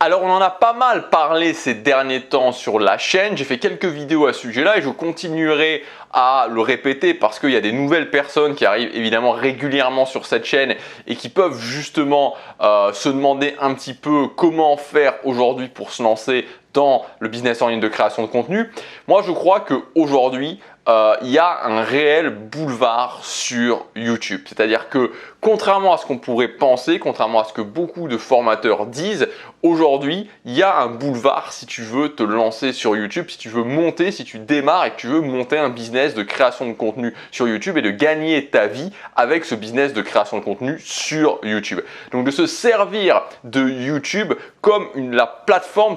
Alors on en a pas mal parlé ces derniers temps sur la chaîne, j'ai fait quelques vidéos à ce sujet-là et je continuerai à le répéter parce qu'il y a des nouvelles personnes qui arrivent évidemment régulièrement sur cette chaîne et qui peuvent justement se demander un petit peu comment faire aujourd'hui pour se lancer dans le business en ligne de création de contenu. Moi je crois qu'aujourd'hui il y a un réel boulevard sur YouTube. C'est-à-dire que contrairement à ce qu'on pourrait penser, contrairement à ce que beaucoup de formateurs disent, aujourd'hui, il y a un boulevard si tu veux te lancer sur YouTube, si tu veux monter, si tu démarres et que tu veux monter un business de création de contenu sur YouTube et de gagner ta vie avec ce business de création de contenu sur YouTube. Donc de se servir de YouTube comme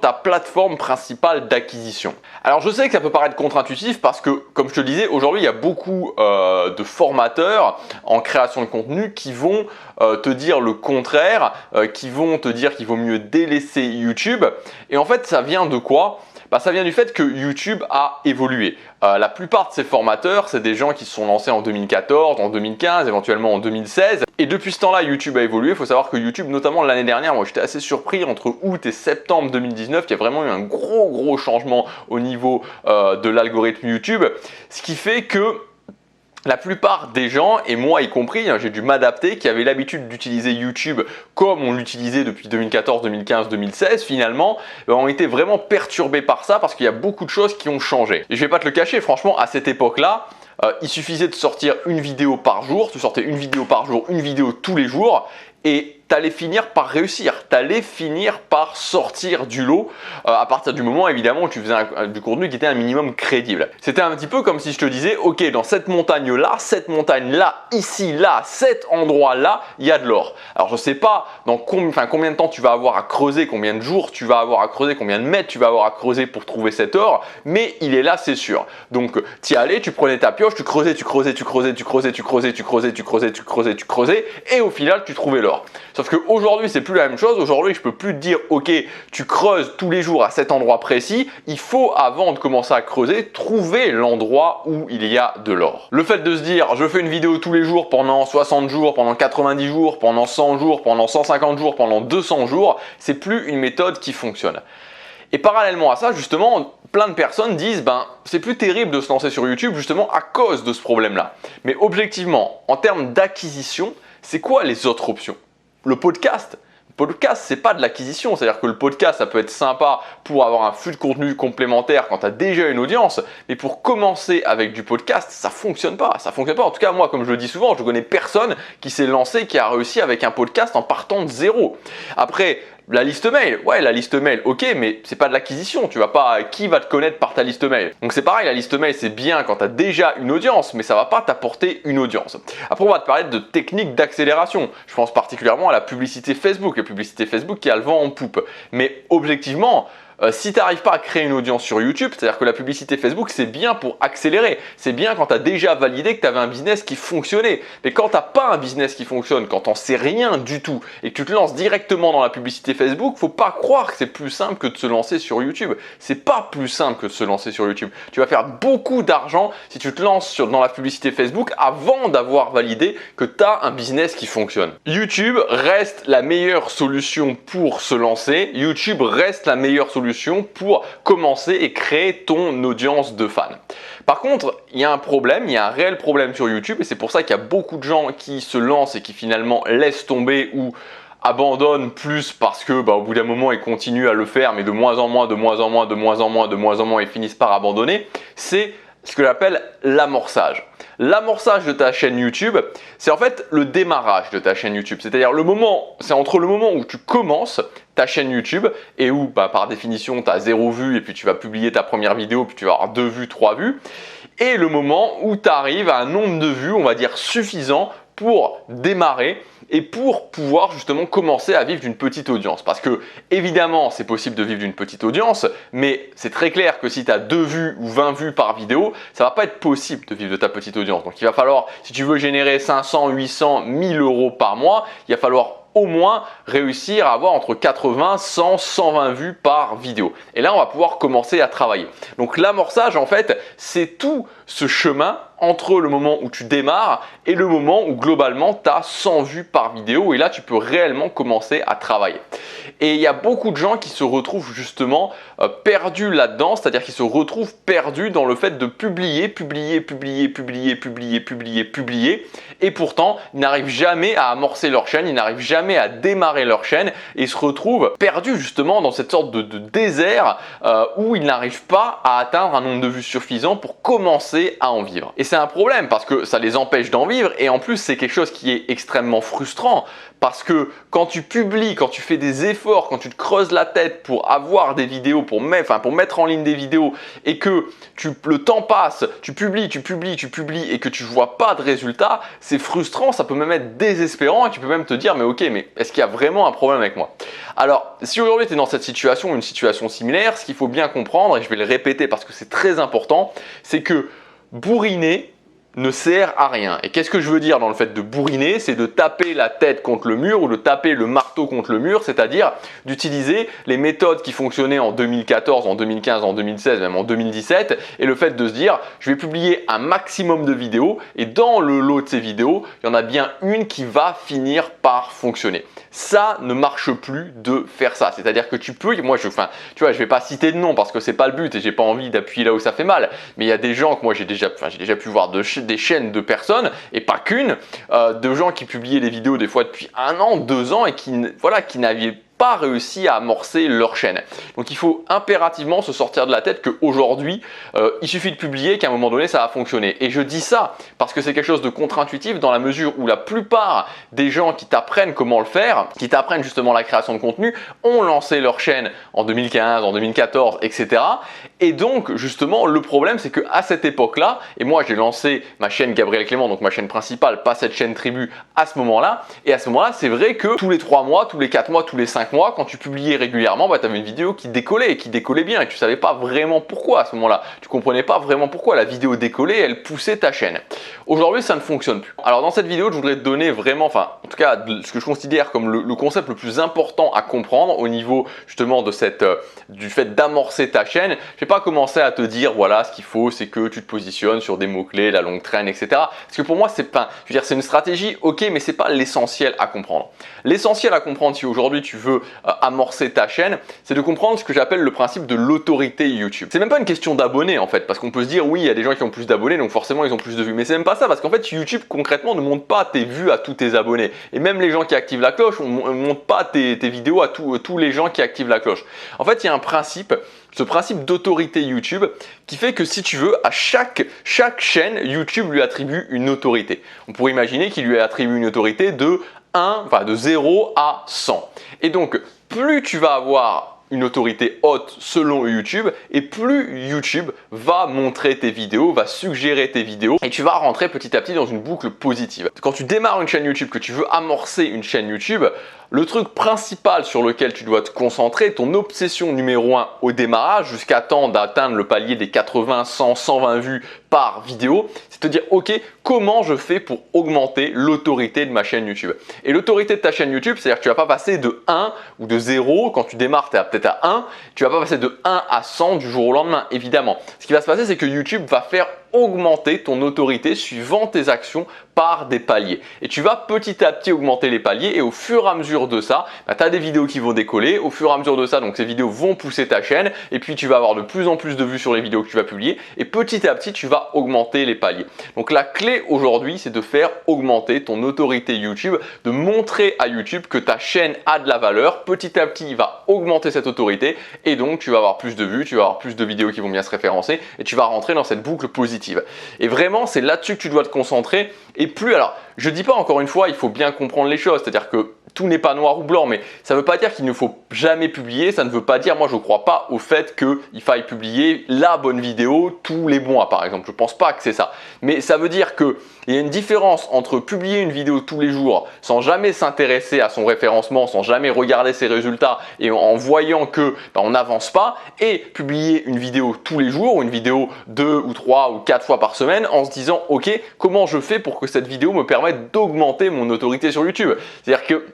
ta plateforme principale d'acquisition. Alors je sais que ça peut paraître contre-intuitif parce que, comme je te le disais, aujourd'hui il y a beaucoup de formateurs en création de contenu qui vont te dire le contraire, qui vont te dire qu'il vaut mieux délaisser YouTube. Et en fait ça vient de quoi ? Ça vient du fait que YouTube a évolué. La plupart de ces formateurs, c'est des gens qui se sont lancés en 2014, en 2015, éventuellement en 2016. Et depuis ce temps-là, YouTube a évolué. Il faut savoir que YouTube, notamment l'année dernière, moi j'étais assez surpris entre août et septembre 2019, il y a vraiment eu un gros changement au niveau de l'algorithme YouTube. Ce qui fait que la plupart des gens, et moi y compris, j'ai dû m'adapter, qui avaient l'habitude d'utiliser YouTube comme on l'utilisait depuis 2014, 2015, 2016, finalement, ont été vraiment perturbés par ça parce qu'il y a beaucoup de choses qui ont changé. Et je vais pas te le cacher, franchement, à cette époque-là, il suffisait de sortir une vidéo par jour, tu sortais une vidéo par jour, une vidéo tous les jours, et tu allais finir par réussir, tu allais finir par sortir du lot à partir du moment évidemment où tu faisais du contenu qui était un minimum crédible. C'était un petit peu comme si je te disais, ok, dans cette montagne-là, ici, là, cet endroit-là, il y a de l'or. Alors je ne sais pas dans combien de temps tu vas avoir à creuser, combien de jours tu vas avoir à creuser, combien de mètres tu vas avoir à creuser pour trouver cet or, mais il est là, c'est sûr. Donc tu y allais, tu prenais ta pioche, tu creusais, et au final tu trouvais l'or. Sauf qu'aujourd'hui, c'est plus la même chose. Aujourd'hui, je peux plus te dire, ok, tu creuses tous les jours à cet endroit précis. Il faut, avant de commencer à creuser, trouver l'endroit où il y a de l'or. Le fait de se dire, je fais une vidéo tous les jours pendant 60 jours, pendant 90 jours, pendant 100 jours, pendant 150 jours, pendant 200 jours, c'est plus une méthode qui fonctionne. Et parallèlement à ça, justement, plein de personnes disent, c'est plus terrible de se lancer sur YouTube justement à cause de ce problème-là. Mais objectivement, en termes d'acquisition, c'est quoi les autres options ? Le podcast, c'est pas de l'acquisition, c'est-à-dire que le podcast, ça peut être sympa pour avoir un flux de contenu complémentaire quand tu as déjà une audience, mais pour commencer avec du podcast, ça fonctionne pas. En tout cas, moi, comme je le dis souvent, je connais personne qui s'est lancé, qui a réussi avec un podcast en partant de zéro. Après, la liste mail, ok, mais c'est pas de l'acquisition, qui va te connaître par ta liste mail? Donc c'est pareil, la liste mail c'est bien quand tu as déjà une audience, mais ça va pas t'apporter une audience. Après on va te parler de techniques d'accélération, je pense particulièrement à la publicité Facebook, qui a le vent en poupe. Mais objectivement, si tu n'arrives pas à créer une audience sur YouTube, c'est-à-dire que la publicité Facebook, c'est bien pour accélérer. C'est bien quand tu as déjà validé que tu avais un business qui fonctionnait. Mais quand tu n'as pas un business qui fonctionne, quand tu n'en sais rien du tout et que tu te lances directement dans la publicité Facebook, faut pas croire que c'est plus simple que de se lancer sur YouTube. C'est pas plus simple que de se lancer sur YouTube. Tu vas faire beaucoup d'argent si tu te lances dans la publicité Facebook avant d'avoir validé que tu as un business qui fonctionne. YouTube reste la meilleure solution pour se lancer. YouTube reste la meilleure solution pour commencer et créer ton audience de fans. Par contre, il y a un réel problème sur YouTube et c'est pour ça qu'il y a beaucoup de gens qui se lancent et qui finalement laissent tomber ou abandonnent plus parce que au bout d'un moment ils continuent à le faire mais de moins en moins et finissent par abandonner. C'est ce que j'appelle l'amorçage. L'amorçage de ta chaîne YouTube, c'est en fait le démarrage de ta chaîne YouTube. C'est-à-dire c'est entre le moment où tu commences ta chaîne YouTube et où par définition tu as 0 vue et puis tu vas publier ta première vidéo puis tu vas avoir 2 vues, 3 vues et le moment où tu arrives à un nombre de vues, on va dire suffisant pour démarrer et pour pouvoir justement commencer à vivre d'une petite audience. Parce que évidemment, c'est possible de vivre d'une petite audience, mais c'est très clair que si tu as 2 vues ou 20 vues par vidéo, ça va pas être possible de vivre de ta petite audience. Donc il va falloir, si tu veux générer 500, 800, 1000 euros par mois, il va falloir au moins réussir à avoir entre 80, 100, 120 vues par vidéo. Et là, on va pouvoir commencer à travailler. Donc l'amorçage, en fait, c'est tout ce chemin entre le moment où tu démarres et le moment où globalement tu as 100 vues par vidéo et là tu peux réellement commencer à travailler. Et il y a beaucoup de gens qui se retrouvent justement perdus là-dedans, c'est-à-dire qu'ils se retrouvent perdus dans le fait de publier et pourtant ils n'arrivent jamais à amorcer leur chaîne, ils n'arrivent jamais à démarrer leur chaîne et se retrouvent perdus justement dans cette sorte de désert où ils n'arrivent pas à atteindre un nombre de vues suffisant pour commencer à en vivre. Et c'est un problème parce que ça les empêche d'en vivre et en plus c'est quelque chose qui est extrêmement frustrant parce que quand tu publies, quand tu fais des efforts, quand tu te creuses la tête pour avoir des vidéos, pour mettre en ligne des vidéos et que le temps passe, tu publies et que tu vois pas de résultats, c'est frustrant, ça peut même être désespérant et tu peux même te dire mais ok, mais est-ce qu'il y a vraiment un problème avec moi? Alors, si aujourd'hui tu es dans cette situation ou une situation similaire, ce qu'il faut bien comprendre, et je vais le répéter parce que c'est très important, c'est que bourriner ne sert à rien. Et qu'est-ce que je veux dire dans le fait de bourriner? C'est de taper la tête contre le mur ou de taper le marteau contre le mur, c'est-à-dire d'utiliser les méthodes qui fonctionnaient en 2014, en 2015, en 2016, même en 2017, et le fait de se dire je vais publier un maximum de vidéos et dans le lot de ces vidéos, il y en a bien une qui va finir par fonctionner. Ça ne marche plus de faire ça. C'est-à-dire que tu peux, moi, tu vois, je vais pas citer de nom parce que c'est pas le but et j'ai pas envie d'appuyer là où ça fait mal. Mais il y a des gens que moi j'ai déjà pu voir des chaînes de personnes et pas qu'une, de gens qui publiaient des vidéos des fois depuis 1 an, 2 ans et qui n'avaient pas réussi à amorcer leur chaîne. Donc il faut impérativement se sortir de la tête qu'aujourd'hui, il suffit de publier qu'à un moment donné ça va fonctionner. Et je dis ça parce que c'est quelque chose de contre-intuitif dans la mesure où la plupart des gens qui t'apprennent comment le faire, qui t'apprennent justement la création de contenu, ont lancé leur chaîne en 2015, en 2014, etc. Et donc justement le problème c'est qu'à cette époque-là, et moi j'ai lancé ma chaîne Gabriel Clément, donc ma chaîne principale, pas cette chaîne tribu à ce moment-là, et à ce moment-là c'est vrai que tous les 3 mois, tous les 4 mois, tous les 5 mois, quand tu publiais régulièrement, tu avais une vidéo qui décollait et qui décollait bien et tu savais pas vraiment pourquoi à ce moment-là. Tu comprenais pas vraiment pourquoi la vidéo décollait, elle poussait ta chaîne. Aujourd'hui, ça ne fonctionne plus. Alors dans cette vidéo, je voudrais te donner vraiment, en tout cas, ce que je considère comme le concept le plus important à comprendre au niveau justement de du fait d'amorcer ta chaîne. Je vais pas commencer à te dire, voilà, ce qu'il faut, c'est que tu te positionnes sur des mots-clés, la longue traîne, etc. Parce que pour moi, c'est une stratégie, ok, mais c'est pas l'essentiel à comprendre. L'essentiel à comprendre si aujourd'hui tu veux amorcer ta chaîne, c'est de comprendre ce que j'appelle le principe de l'autorité YouTube. C'est même pas une question d'abonnés en fait, parce qu'on peut se dire oui, il y a des gens qui ont plus d'abonnés, donc forcément ils ont plus de vues. Mais c'est même pas ça, parce qu'en fait YouTube concrètement ne montre pas tes vues à tous tes abonnés. Et même les gens qui activent la cloche, on ne montre pas tes vidéos à tous les gens qui activent la cloche. En fait, il y a un principe, ce principe d'autorité YouTube qui fait que si tu veux, à chaque chaîne, YouTube lui attribue une autorité. On pourrait imaginer qu'il lui attribue une autorité de 0 à 100. Et donc, plus tu vas avoir une autorité haute selon YouTube et plus YouTube va montrer tes vidéos, va suggérer tes vidéos et tu vas rentrer petit à petit dans une boucle positive. Quand tu démarres une chaîne YouTube, que tu veux amorcer une chaîne YouTube, le truc principal sur lequel tu dois te concentrer, ton obsession numéro 1 au démarrage jusqu'à temps d'atteindre le palier des 80, 100, 120 vues par vidéo, c'est de te dire ok, comment je fais pour augmenter l'autorité de ma chaîne YouTube. Et l'autorité de ta chaîne YouTube, c'est-à-dire que tu ne vas pas passer de 1 ou de 0, quand tu démarres tu es peut-être à 1, tu ne vas pas passer de 1 à 100 du jour au lendemain, évidemment. Ce qui va se passer, c'est que YouTube va faire augmenter ton autorité suivant tes actions par des paliers. Et tu vas petit à petit augmenter les paliers et au fur et à mesure de ça, tu as des vidéos qui vont décoller. Au fur et à mesure de ça, donc ces vidéos vont pousser ta chaîne et puis tu vas avoir de plus en plus de vues sur les vidéos que tu vas publier et petit à petit, tu vas augmenter les paliers. Donc la clé aujourd'hui, c'est de faire augmenter ton autorité YouTube, de montrer à YouTube que ta chaîne a de la valeur. Petit à petit, il va augmenter cette autorité et donc tu vas avoir plus de vues, tu vas avoir plus de vidéos qui vont bien se référencer et tu vas rentrer dans cette boucle positive. Et vraiment, c'est là-dessus que tu dois te concentrer. Et plus, alors, je dis pas encore une fois, il faut bien comprendre les choses, c'est-à-dire que tout n'est pas noir ou blanc, mais ça ne veut pas dire qu'il ne faut jamais publier, ça ne veut pas dire, moi je ne crois pas au fait qu'il faille publier la bonne vidéo tous les mois par exemple, je ne pense pas que c'est ça. Mais ça veut dire qu'il y a une différence entre publier une vidéo tous les jours sans jamais s'intéresser à son référencement, sans jamais regarder ses résultats et en voyant que on n'avance pas, et publier une vidéo tous les jours, ou une vidéo 2 ou 3 ou 4 fois par semaine en se disant ok, comment je fais pour que cette vidéo me permette d'augmenter mon autorité sur YouTube. C'est-à-dire que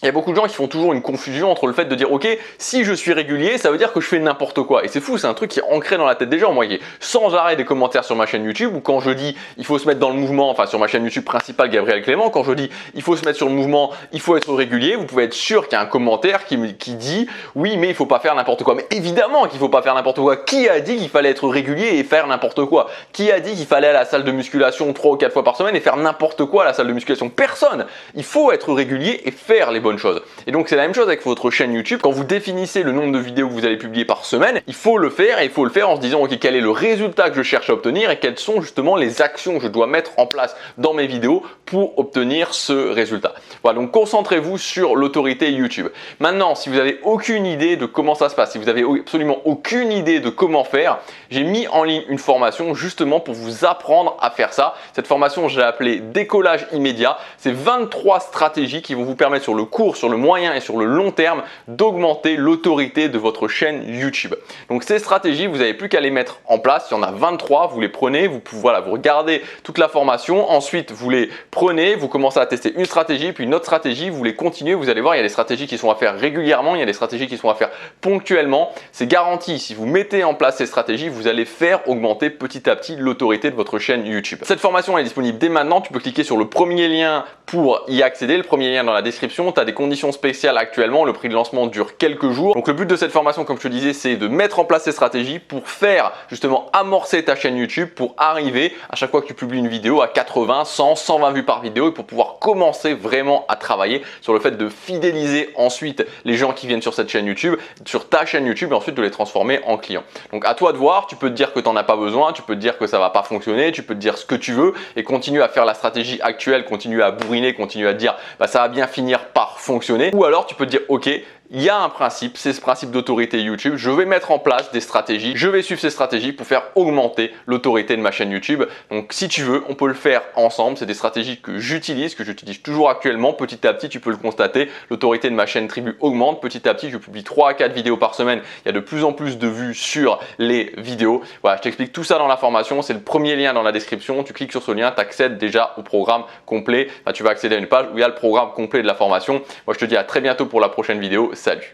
Il y a beaucoup de gens qui font toujours une confusion entre le fait de dire ok, si je suis régulier, ça veut dire que je fais n'importe quoi. Et c'est fou, c'est un truc qui est ancré dans la tête des gens. Moi, il y a sans arrêt des commentaires sur ma chaîne YouTube où quand je dis il faut se mettre dans le mouvement, enfin sur ma chaîne YouTube principale Gabriel Clément, quand je dis il faut se mettre sur le mouvement, il faut être régulier, vous pouvez être sûr qu'il y a un commentaire qui dit oui, mais il faut pas faire n'importe quoi. Mais évidemment qu'il faut pas faire n'importe quoi. Qui a dit qu'il fallait être régulier et faire n'importe quoi? Qui a dit qu'il fallait aller à la salle de musculation 3 ou 4 fois par semaine et faire n'importe quoi à la salle de musculation? Personne. Il faut être régulier et faire les bonnes choses. Et donc c'est la même chose avec votre chaîne YouTube. Quand vous définissez le nombre de vidéos que vous allez publier par semaine, il faut le faire et il faut le faire en se disant ok, quel est le résultat que je cherche à obtenir et quelles sont justement les actions que je dois mettre en place dans mes vidéos pour obtenir ce résultat. Voilà, donc concentrez-vous sur l'autorité YouTube. Maintenant, si vous n'avez aucune idée de comment ça se passe, si vous n'avez absolument aucune idée de comment faire, j'ai mis en ligne une formation justement pour vous apprendre à faire ça. Cette formation, je l'ai appelée Décollage immédiat. C'est 23 stratégies qui vont vous permettre sur le court, sur le moyen et sur le long terme d'augmenter l'autorité de votre chaîne YouTube. Donc ces stratégies, vous n'avez plus qu'à les mettre en place. Il y en a 23, vous les prenez, vous regardez toute la formation. Ensuite, vous les prenez, vous commencez à tester une stratégie, puis une autre stratégie, vous les continuez. Vous allez voir, il y a des stratégies qui sont à faire régulièrement, il y a des stratégies qui sont à faire ponctuellement. C'est garanti, si vous mettez en place ces stratégies, vous allez faire augmenter petit à petit l'autorité de votre chaîne YouTube. Cette formation est disponible dès maintenant. Tu peux cliquer sur le premier lien pour y accéder. Le premier lien dans la description. Tu as des conditions spéciales actuellement. Le prix de lancement dure quelques jours. Donc le but de cette formation, comme je te disais, c'est de mettre en place ces stratégies pour faire justement amorcer ta chaîne YouTube, pour arriver à chaque fois que tu publies une vidéo à 80, 100, 120 vues par vidéo et pour pouvoir commencer vraiment à travailler sur le fait de fidéliser ensuite les gens qui viennent sur cette chaîne YouTube, sur ta chaîne YouTube et ensuite de les transformer en clients. Donc à toi de voir, tu peux te dire que tu n'en as pas besoin, tu peux te dire que ça va pas fonctionner, tu peux te dire ce que tu veux et continuer à faire la stratégie actuelle, continuer à bourriner, continuer à te dire bah, ça va bien finir par fonctionner. Ou alors tu peux te dire ok, il y a un principe, c'est ce principe d'autorité YouTube. Je vais mettre en place des stratégies, je vais suivre ces stratégies pour faire augmenter l'autorité de ma chaîne YouTube. Donc si tu veux, on peut le faire ensemble. C'est des stratégies que j'utilise toujours actuellement. Petit à petit, tu peux le constater, l'autorité de ma chaîne Tribu augmente. Petit à petit, je publie 3 à 4 vidéos par semaine. Il y a de plus en plus de vues sur les vidéos. Voilà, je t'explique tout ça dans la formation. C'est le premier lien dans la description. Tu cliques sur ce lien, tu accèdes déjà au programme complet. Tu vas accéder à une page où il y a le programme complet de la formation. Moi, je te dis à très bientôt pour la prochaine vidéo. Salut!